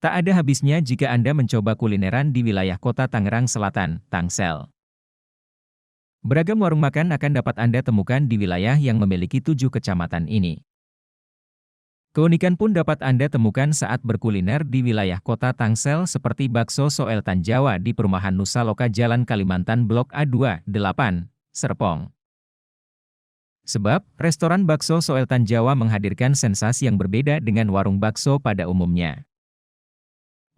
Tak ada habisnya jika Anda mencoba kulineran di wilayah kota Tangerang Selatan, Tangsel. Beragam warung makan akan dapat Anda temukan di wilayah yang memiliki 7 kecamatan ini. Keunikan pun dapat Anda temukan saat berkuliner di wilayah kota Tangsel seperti bakso Soeltan Jawa di Perumahan Nusa Loka Jalan Kalimantan Blok A2, 8, Serpong. Sebab, restoran bakso Soeltan Jawa menghadirkan sensasi yang berbeda dengan warung bakso pada umumnya.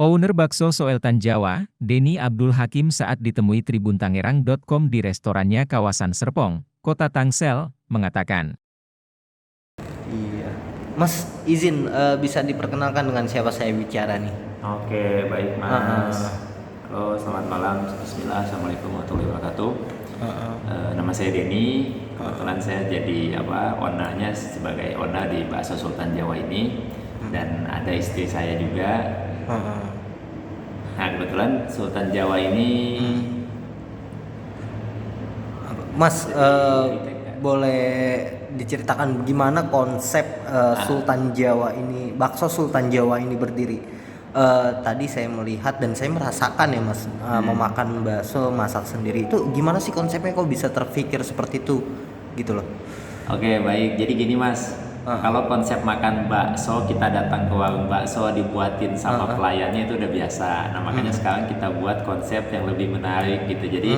Owner bakso Soeltan Jawa, Denny Abdul Hakim saat ditemui tribuntangerang.com di restorannya kawasan Serpong, Kota Tangsel, mengatakan, Iya. Mas, izin bisa diperkenalkan dengan siapa saya bicara nih? Oke, baik Mas. Heeh. Halo, selamat malam. Bismillah, Assalamualaikum warahmatullahi wabarakatuh. Heeh. Nama saya Denny. Kebetulan saya jadi ownernya sebagai owner di Bakso Sultan Jawa ini, dan ada istri saya juga. Heeh. Nah, kebetulan Sultan Jawa ini Mas, boleh diceritakan gimana konsep Sultan Jawa ini, bakso Sultan Jawa ini berdiri? Tadi saya melihat dan saya merasakan ya Mas, memakan bakso masak sendiri itu gimana sih konsepnya, kok bisa terpikir seperti itu gitu loh? Oke, baik. Jadi gini Mas, kalau konsep makan bakso, kita datang ke warung bakso dibuatin sama pelayannya itu udah biasa. Nah, makanya sekarang kita buat konsep yang lebih menarik gitu. Jadi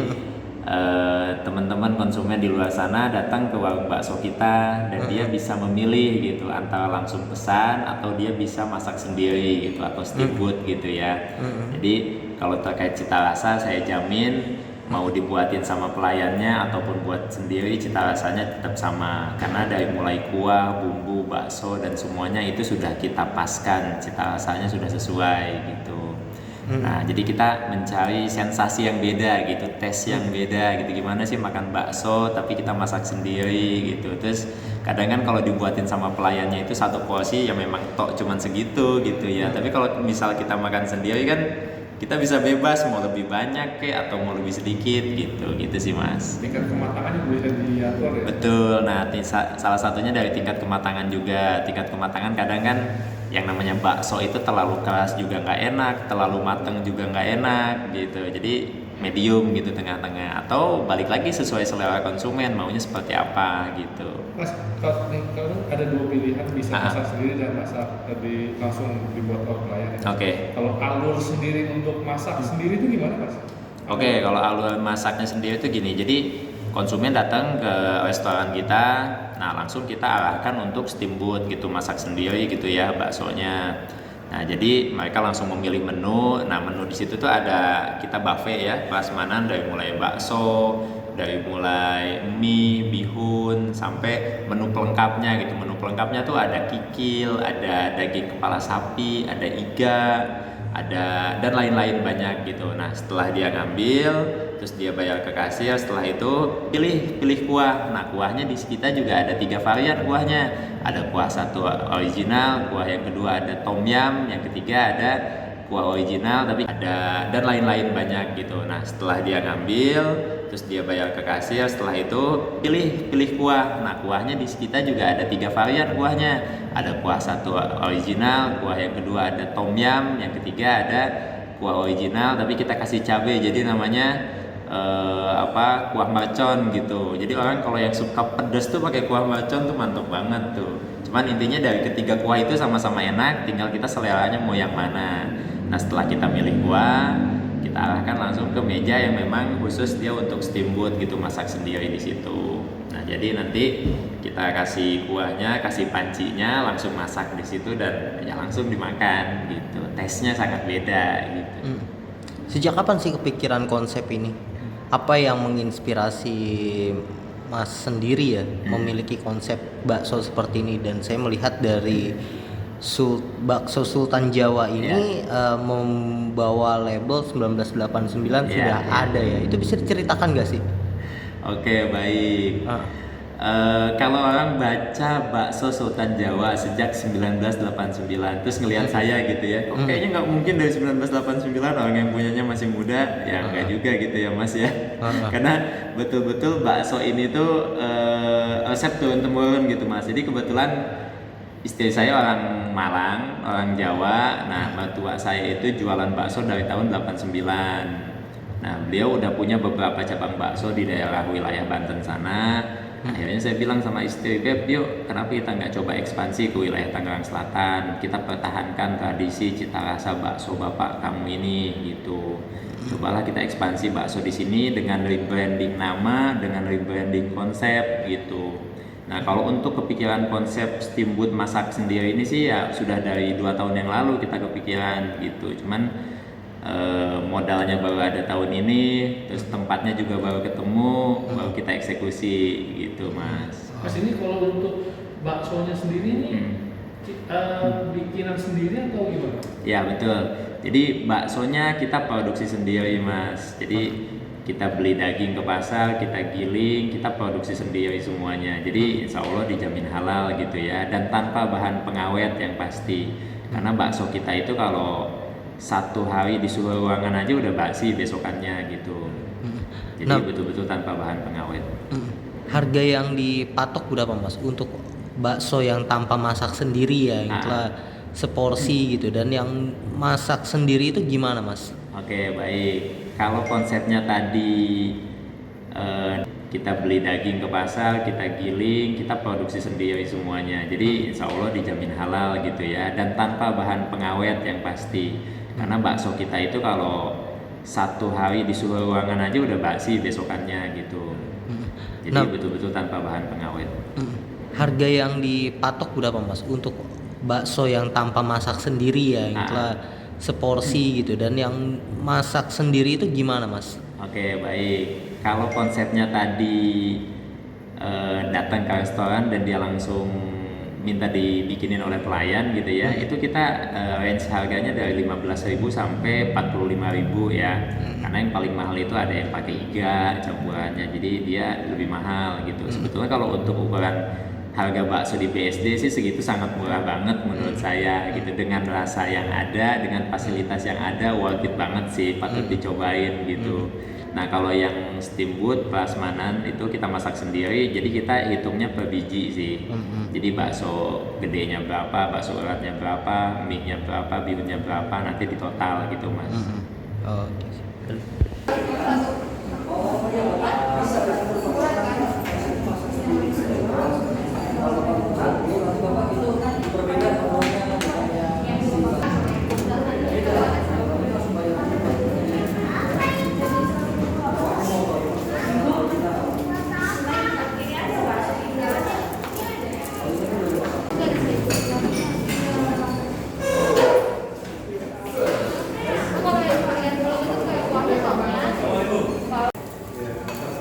teman-teman konsumen di luar sana datang ke warung bakso kita dan dia bisa memilih gitu antara langsung pesan atau dia bisa masak sendiri gitu atau steamboat gitu ya. Jadi kalau terkait cita rasa, saya jamin mau dibuatin sama pelayannya ataupun buat sendiri, cita rasanya tetap sama, karena dari mulai kuah, bumbu, bakso dan semuanya itu sudah kita paskan, cita rasanya sudah sesuai gitu. Nah, jadi kita mencari sensasi yang beda gitu, tes yang beda gitu. Gimana sih makan bakso tapi kita masak sendiri gitu. Terus kadang kan kalau dibuatin sama pelayannya itu satu porsi ya memang tok cuman segitu gitu ya. Tapi kalau misal kita makan sendiri kan kita bisa bebas mau lebih banyak kayak atau mau lebih sedikit gitu sih Mas. Tingkat kematangannya bisa diatur ya? Betul. Nah, salah satunya dari tingkat kematangan juga. Tingkat kematangan kadang kan yang namanya bakso itu terlalu keras juga nggak enak, terlalu mateng juga nggak enak gitu. Jadi medium gitu, tengah-tengah, atau balik lagi sesuai selera konsumen maunya seperti apa gitu. Mas, kalau ada dua pilihan, bisa masak sendiri dan masak langsung dibuat oleh pelayan. Oke. Kalau alur sendiri untuk masak sendiri itu gimana Mas? Oke, kalau alur masaknya sendiri itu gini. Jadi konsumen datang ke restoran kita, nah langsung kita arahkan untuk steamboat gitu, masak sendiri gitu ya baksonya. Nah, jadi mereka langsung memilih menu. Nah, menu di situ tuh ada kita buffet ya, prasmanan dari mulai bakso, dari mulai mie, bihun, sampai menu pelengkapnya gitu. Menu pelengkapnya tuh ada kikil, ada daging kepala sapi, ada iga, ada dan lain-lain banyak gitu. Nah, setelah dia ngambil, terus dia bayar ke kasir, setelah itu pilih kuah. Nah, kuahnya di kita juga ada 3 varian kuahnya. Ada kuah satu original, kuah yang kedua ada tom yum, yang ketiga ada kuah original tapi ada dan lain-lain banyak gitu. Nah, setelah dia ngambil, terus dia bayar ke kasir, setelah itu pilih kuah. Nah, kuahnya di kita juga ada 3 varian kuahnya. Ada kuah satu original, kuah yang kedua ada tom yum, yang ketiga ada kuah original tapi kita kasih cabai, jadi namanya kuah mercon gitu. Jadi orang kalau yang suka pedas tuh pakai kuah mercon tuh mantap banget tuh. Cuman intinya dari ketiga kuah itu sama-sama enak, tinggal kita seleranya mau yang mana. Nah, setelah kita milih kuah, kita arahkan langsung ke meja yang memang khusus dia untuk steamboat gitu, masak sendiri di situ. Nah, jadi nanti kita kasih kuahnya, kasih pancinya, langsung masak di situ dan ya langsung dimakan gitu. Tesnya sangat beda gitu. Sejak kapan sih kepikiran konsep ini? Apa yang menginspirasi Mas sendiri ya memiliki konsep bakso seperti ini? Dan saya melihat dari bakso Sultan Jawa ini membawa label 1989 sudah ada ya. Itu bisa diceritakan nggak sih? Oke, baik. Kalau orang baca bakso Sultan Jawa sejak 1989 terus ngelihat saya gitu ya, kok kayaknya nggak mungkin dari 1989 orang yang punyanya masih muda, ya nggak juga gitu ya Mas ya. Karena betul-betul bakso ini tuh resep turun-temurun gitu Mas. Jadi kebetulan Istri saya orang Malang, orang Jawa. Nah, mertua saya itu jualan bakso dari tahun 89. Nah, beliau udah punya beberapa cabang bakso di daerah wilayah Banten sana. Akhirnya saya bilang sama istri, Beb, yuk kenapa kita nggak coba ekspansi ke wilayah Tangerang Selatan? Kita pertahankan tradisi cita rasa bakso bapak kamu ini gitu. Cobalah kita ekspansi bakso di sini dengan rebranding nama, dengan rebranding konsep gitu. Nah, kalau untuk kepikiran konsep steamboat masak sendiri ini sih ya sudah dari 2 tahun yang lalu kita kepikiran gitu. Cuman modalnya baru ada tahun ini, terus tempatnya juga baru ketemu, baru kita eksekusi gitu, Mas. Mas, ini kalau untuk baksonya sendiri nih bikinan sendiri atau gimana? Ya betul. Jadi baksonya kita produksi sendiri, Mas. Jadi kita beli daging ke pasar, kita giling, kita produksi sendiri semuanya. Jadi insya Allah dijamin halal gitu ya, dan tanpa bahan pengawet yang pasti. Karena bakso kita itu kalau 1 hari di suhu ruangan aja udah basi besokannya gitu. Jadi Nah, betul-betul tanpa bahan pengawet. harga yang dipatok berapa Mas untuk bakso yang tanpa masak sendiri ya, yang telah seporsi gitu, dan yang masak sendiri itu gimana Mas? Oke, baik. Kalau konsepnya tadi kita beli daging ke pasar, kita giling, kita produksi sendiri semuanya. Jadi insya Allah dijamin halal gitu ya, dan tanpa bahan pengawet yang pasti. Karena bakso kita itu kalau 1 hari di suhu ruangan aja udah basi besokannya gitu. Jadi Nah, betul-betul tanpa bahan pengawet. harga yang dipatok berapa Mas untuk bakso yang tanpa masak sendiri ya, yang telah seporsi gitu, dan yang masak sendiri itu gimana Mas? Oke, baik. Kalau konsepnya tadi datang ke restoran dan dia langsung minta dibikinin oleh pelayan gitu ya, itu kita range harganya dari 15.000 sampai 45.000 ya. Karena yang paling mahal itu ada yang pakai iga campurannya, jadi dia lebih mahal gitu. Sebetulnya kalau untuk ukuran harga bakso di BSD sih segitu sangat murah banget menurut saya gitu, dengan rasa yang ada, dengan fasilitas yang ada, worth it banget sih, patut dicobain gitu. Nah, kalau yang steamboat prasmanan itu kita masak sendiri, jadi kita hitungnya per biji sih. Jadi bakso gedenya berapa, bakso uratnya berapa, mie-nya berapa, bihunnya berapa, nanti di total gitu, Mas. Oh,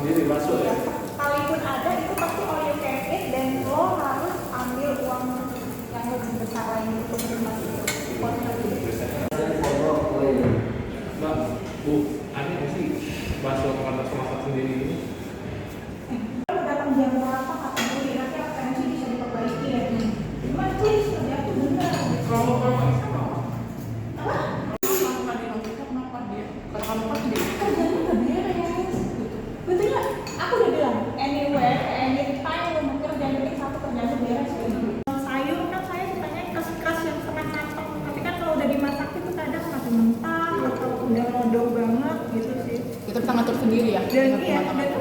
Sendiri bakso ya? Kalaupun ada itu pasti all you can eat, dan lo harus ambil uang yang lebih besar lagi untuk menikmati Mbak, Bu, ada nggak sih bakso pantas masak sendiri ini? lo datang jam berapa kategori nanti atensi bisa diperbaiki ya. Cuma please kerja tuh bener. Kalau sama Kerjanya nggak beres. Betul nggak? Aku udah bilang anywhere, anytime lo bekerja yang penting satu kerjanya beres. Sayur kan saya sukanya keras-keras yang setengah matang, tapi kan kalau udah dimasak itu kadang masih mentah atau udah modok banget gitu sih. Kita bisa ngatur sendiri ya. Dan iya, dan